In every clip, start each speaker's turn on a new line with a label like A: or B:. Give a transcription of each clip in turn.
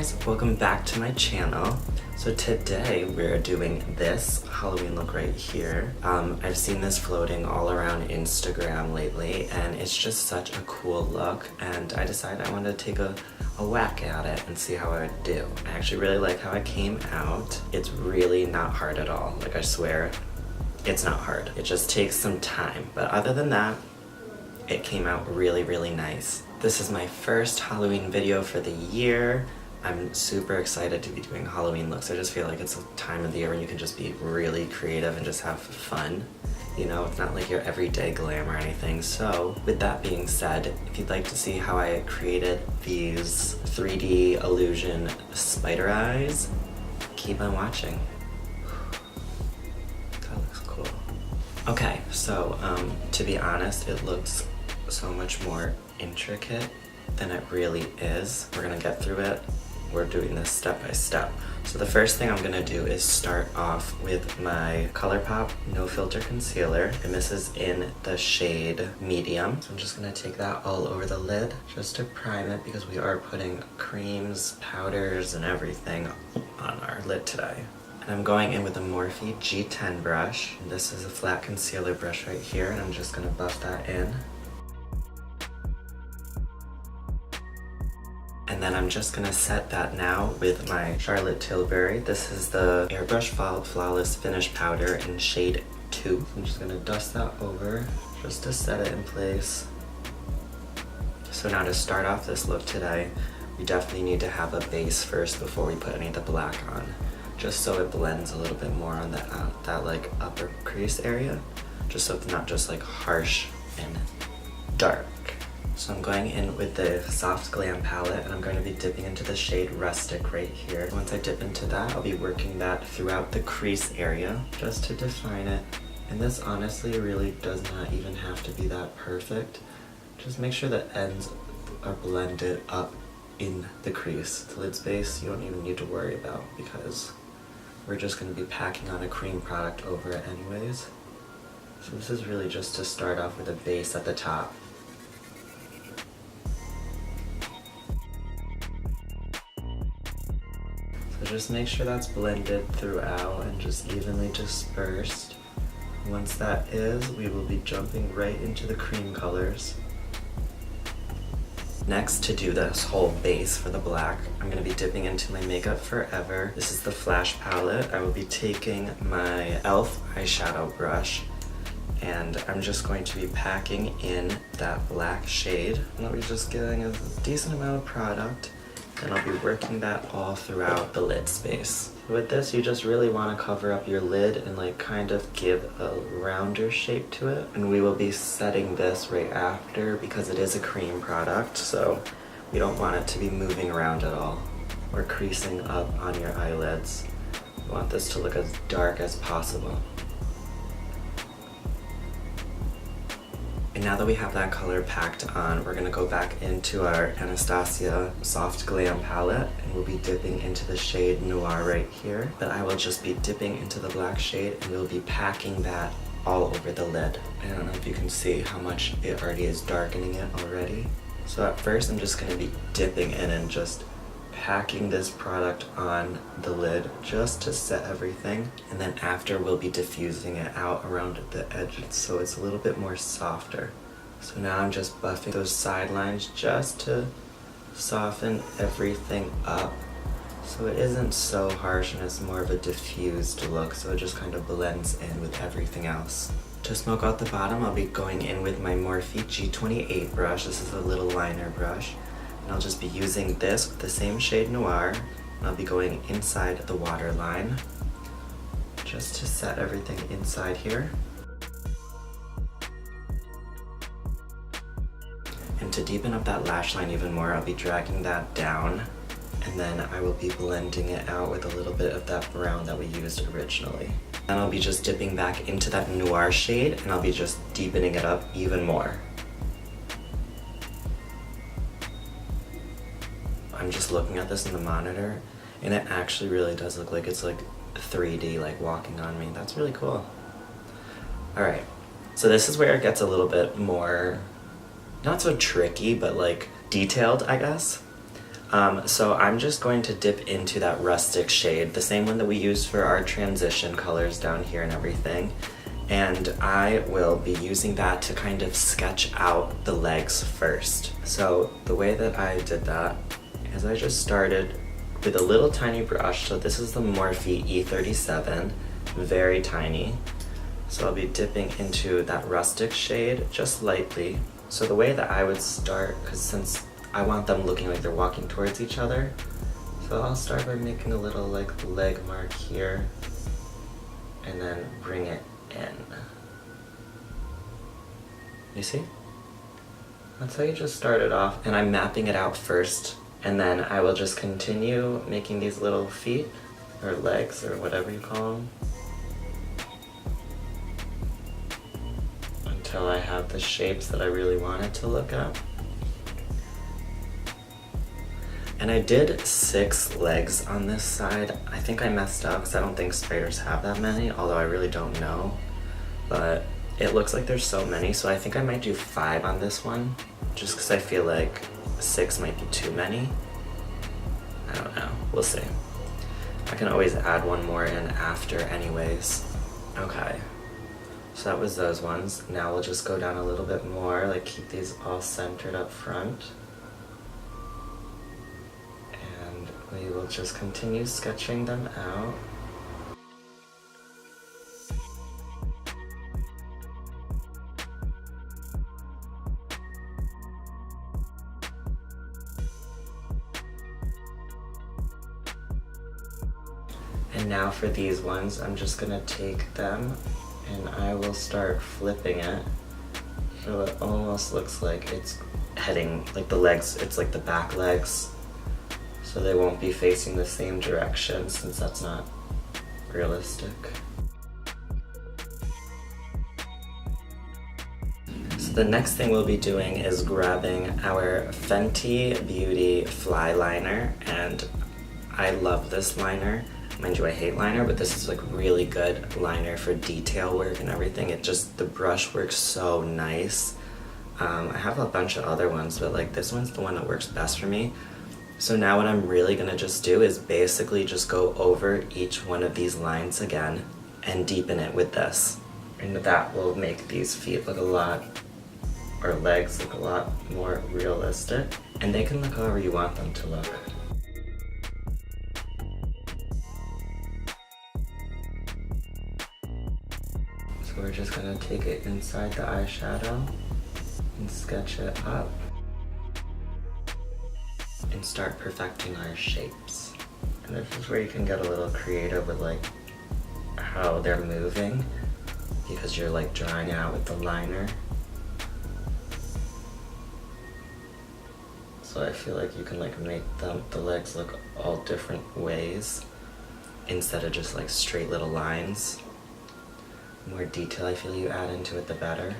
A: guys, welcome back to my channel. So today we're doing this Halloween look right here. I've seen this floating all around Instagram lately and it's just such a cool look, and I decided I wanted to take a whack at it and see how I would do. I actually really like how it came out. It's really not hard at all. Like, I swear, it's not hard. It just takes some time. But other than that, it came out really, really nice. This is my first Halloween video for the year. I'm super excited to be doing Halloween looks. I just feel like it's a time of the year when you can just be really creative and just have fun. You know, it's not like your everyday glam or anything. So with that being said, if you'd like to see how I created these 3D illusion spider eyes, keep on watching. That looks cool. Okay, so to be honest, it looks so much more intricate than it really is. We're gonna get through it. We're doing this step by step. So the first thing I'm gonna do is start off with my ColourPop No Filter Concealer, and this is in the shade Medium. So I'm just gonna take that all over the lid just to prime it, because we are putting creams, powders, and everything on our lid today. And I'm going in with a Morphe G10 brush. And this is a flat concealer brush right here, and I'm just gonna buff that in. And then I'm just gonna set that now with my Charlotte Tilbury. This is the Airbrush Flawless Finish Powder in shade 2. I'm just gonna dust that over just to set it in place. So now to start off this look today, we definitely need to have a base first before we put any of the black on, just so it blends a little bit more on that like upper crease area, just so it's not just like harsh and dark. So I'm going in with the Soft Glam palette, and I'm going to be dipping into the shade Rustic right here. Once I dip into that, I'll be working that throughout the crease area just to define it. And this honestly really does not even have to be that perfect. Just make sure the ends are blended up in the crease. The lid space you don't even need to worry about, because we're just going to be packing on a cream product over it anyways. So this is really just to start off with a base at the top. So just make sure that's blended throughout and just evenly dispersed. Once that is, we will be jumping right into the cream colors. Next, to do this whole base for the black, I'm going to be dipping into my Makeup Forever. This is the Flash palette. I will be taking my e.l.f. eyeshadow brush, and I'm just going to be packing in that black shade. And I'll be just getting a decent amount of product, and I'll be working that all throughout the lid space. With this, you just really want to cover up your lid and like kind of give a rounder shape to it. And we will be setting this right after, because it is a cream product, so we don't want it to be moving around at all or creasing up on your eyelids. We want this to look as dark as possible. And now that we have that color packed on, we're gonna go back into our Anastasia Soft Glam palette, and we'll be dipping into the shade Noir right here. But I will just be dipping into the black shade, and we'll be packing that all over the lid. I don't know if you can see how much it already is darkening it already. So at first I'm just gonna be dipping in and just packing this product on the lid just to set everything, and then after we'll be diffusing it out around the edges so it's a little bit more softer. So now I'm just buffing those sidelines just to soften everything up so it isn't so harsh and it's more of a diffused look, so it just kind of blends in with everything else. To smoke out the bottom, I'll be going in with my Morphe G28 brush. This is a little liner brush. And I'll just be using this with the same shade Noir, and I'll be going inside the waterline just to set everything inside here. And to deepen up that lash line even more, I'll be dragging that down, and then I will be blending it out with a little bit of that brown that we used originally. Then I'll be just dipping back into that Noir shade, and I'll be just deepening it up even more. I'm just looking at this in the monitor, and it actually really does look like it's like 3D, like walking on me. That's really cool. Alright, so this is where it gets a little bit more, not so tricky, but like detailed, I guess. So I'm just going to dip into that rustic shade, the same one that we used for our transition colors down here and everything. And I will be using that to kind of sketch out the legs first. So the way that I did that is I just started with a little tiny brush. So this is the Morphe E37, very tiny. So I'll be dipping into that rustic shade just lightly. So the way that I would start, because since I want them looking like they're walking towards each other, so I'll start by making a little like leg mark here and then bring it in. You see? That's how you just start it off, and I'm mapping it out first, and then I will just continue making these little feet or legs or whatever you call them until I have the shapes that I really want it to look at. And I did 6 legs on this side. I think I messed up because I don't think spiders have that many, although I really don't know. But it looks like there's so many, so I think I might do 5 on this one, just because I feel like 6 might be too many. I don't know, we'll see. I can always add one more in after anyways. Okay, so that was those ones. Now we'll just go down a little bit more, like keep these all centered up front. We will just continue sketching them out. And now for these ones, I'm just gonna take them and I will start flipping it. So it almost looks like it's heading, like the legs, it's like the back legs. So they won't be facing the same direction since that's not realistic. So the next thing we'll be doing is grabbing our Fenty Beauty Fly Liner, and I love this liner. Mind you, I hate liner, but this is like really good liner for detail work and everything. It just, the brush works so nice. I have a bunch of other ones, but like this one's the one that works best for me. So now what I'm really gonna just do is basically just go over each one of these lines again and deepen it with this. And that will make these feet look a lot, or legs look a lot more realistic. And they can look however you want them to look. So we're just gonna take it inside the eyeshadow and sketch it up. And start perfecting our shapes. And this is where you can get a little creative with like how they're moving, because you're like drawing out with the liner. So I feel like you can like make the legs look all different ways instead of just like straight little lines. The more detail I feel you add into it, the better.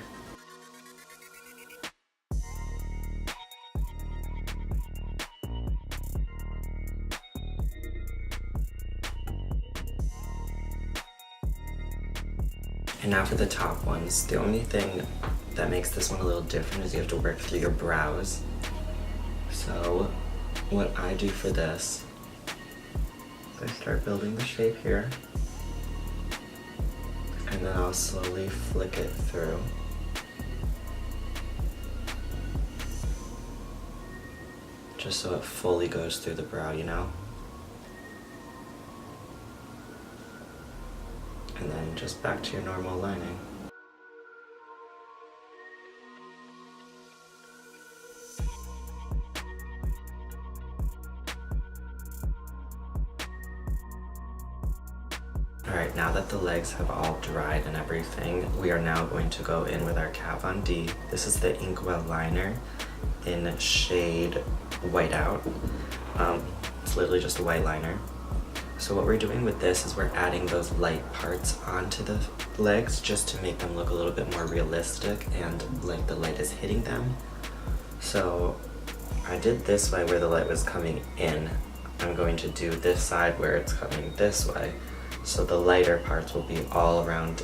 A: And now for the top ones. The only thing that makes this one a little different is you have to work through your brows. So what I do for this is I start building the shape here, and then I'll slowly flick it through. Just so it fully goes through the brow, you know? And then just back to your normal lining. Alright, now that the legs have all dried and everything, we are now going to go in with our Kat Von D. This is the Inkwell liner in shade Whiteout. It's literally just a white liner. So what we're doing with this is we're adding those light parts onto the legs just to make them look a little bit more realistic and like the light is hitting them. So I did this way where the light was coming in. I'm going to do this side where it's coming this way. So the lighter parts will be all around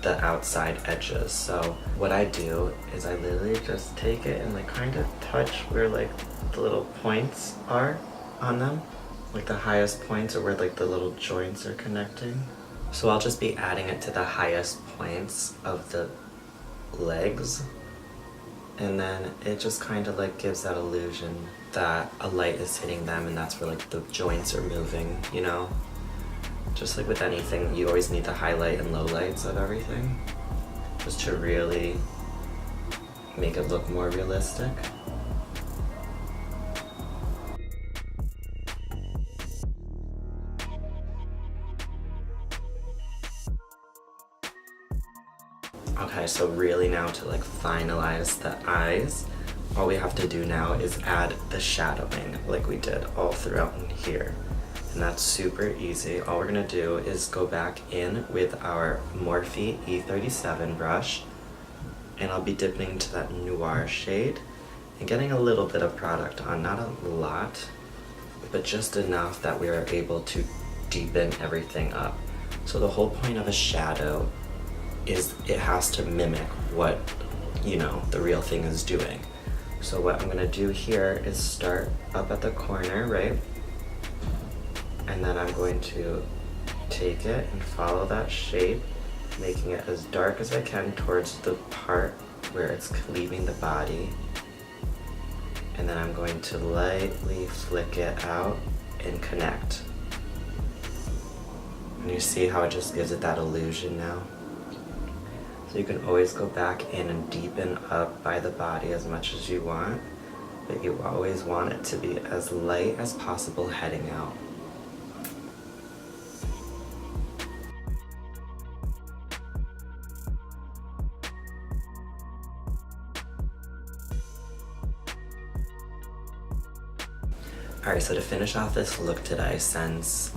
A: the outside edges. So what I do is I literally just take it and like kind of touch where like the little points are on them, like the highest points, or where like the little joints are connecting. So I'll just be adding it to the highest points of the legs, and then it just kind of like gives that illusion that a light is hitting them, and that's where like the joints are moving, you know? Just like with anything, you always need the highlight and lowlights of everything, just to really make it look more realistic. Okay, so really now to like finalize the eyes, all we have to do now is add the shadowing like we did all throughout in here. And that's super easy. All we're gonna do is go back in with our Morphe E37 brush, and I'll be dipping into that noir shade and getting a little bit of product on, not a lot, but just enough that we are able to deepen everything up. So the whole point of a shadow is it has to mimic what, you know, the real thing is doing. So what I'm gonna do here is start up at the corner, right? And then I'm going to take it and follow that shape, making it as dark as I can towards the part where it's leaving the body. And then I'm going to lightly flick it out and connect. And you see how it just gives it that illusion now? So you can always go back in and deepen up by the body as much as you want, but you always want it to be as light as possible heading out. Alright, so to finish off this look today, since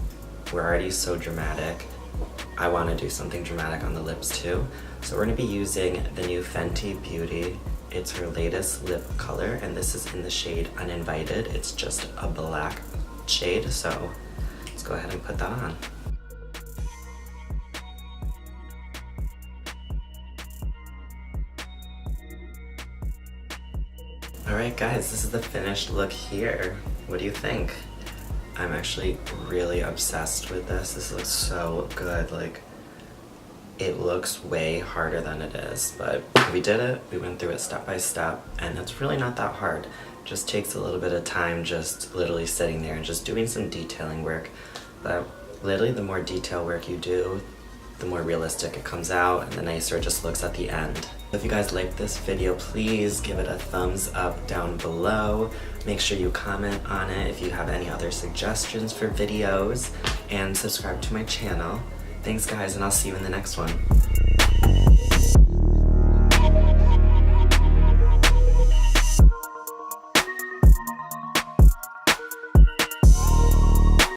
A: we're already so dramatic, I want to do something dramatic on the lips too. So we're going to be using the new Fenty Beauty. It's her latest lip color, and this is in the shade Uninvited. It's just a black shade, so let's go ahead and put that on. Alright guys, this is the finished look here. What do you think? I'm actually really obsessed with this. This looks so good. Like, it looks way harder than it is, but we did it. We went through it step by step, and it's really not that hard. Just takes a little bit of time just literally sitting there and just doing some detailing work. But literally the more detail work you do, the more realistic it comes out and the nicer it just looks at the end. If you guys liked this video, please give it a thumbs up down below. Make sure you comment on it if you have any other suggestions for videos, and subscribe to my channel. Thanks guys, and I'll see you in the next one.